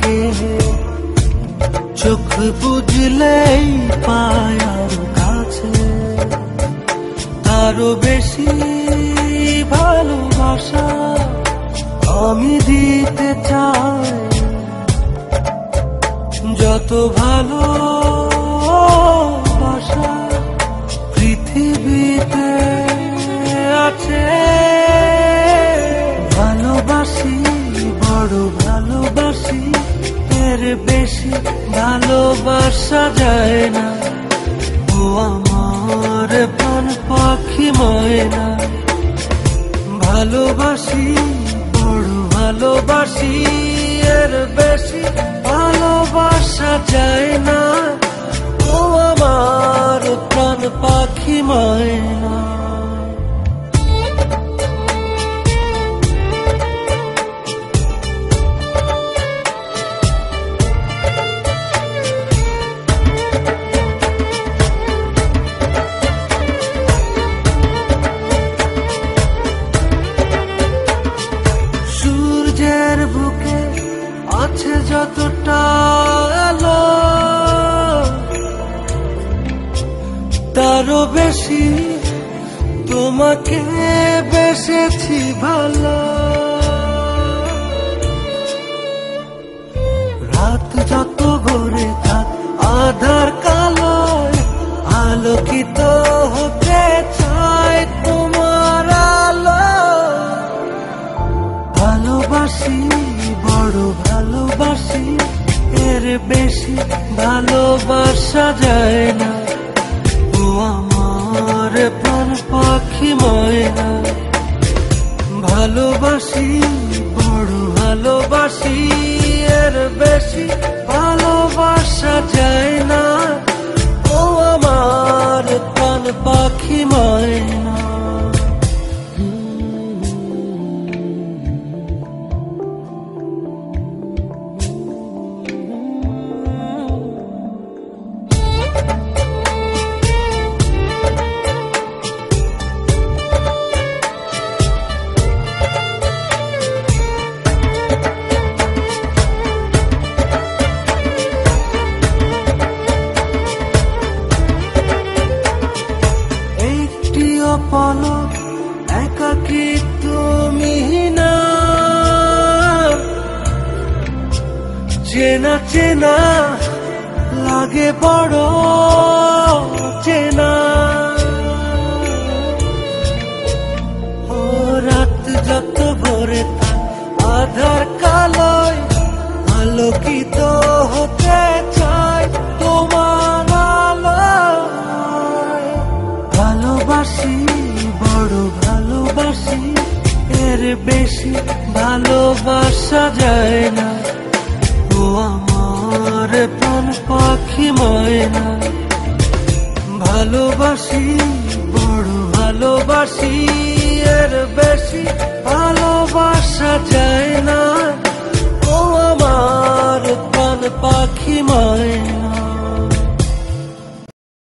লাগে, চোখ বুঝলেই পায় আরো কাছে, আরো বেশি ভালোবাসা আমি দিতে চাই। যত ভালোবাসা পৃথিবীতে আছে, ভালোবাসি বড় ভালোবাসি, এর বেশি ভালোবাসা যায় না। ও আমার প্রাণ পাখি ময়না, ভালোবাসি বড় ভালোবাসি, এর বেশি ভালোবাসা যায় না। ও আমার প্রাণ পাখি ময়না। সূর্যের বুকে আছে যতটা আলো, তারও বেশি তোমাকে বেসেছি ভালো। রাত যত ঘুরে থাক আধার কালো, আলোকিত হতে চায় তোমার আলো। ভালোবাসি বড় ভালোবাসি, এর বেশি ভালোবাসা যায় না। ও আমার প্রাণ পাখি ময়না, ভালোবাসি বড় ভালোবাসি, এর বেশি ভালোবাসা যায় না। ও আমার প্রাণ পাখি ময়না। পলক একাকী তুমি না, চেনা চেনা লাগে বড় চেনা। ও রাত যত ভোরে থাক আধার কালোয়, আলোকিত হতে চায় তোমার আলোয়। ভালোবাসি বড় ভালোবাসি, এর বেশি ভালোবাসা যায় না। ও আমার প্রাণ পাখি ময়না, ভালোবাসি বড় ভালোবাসি,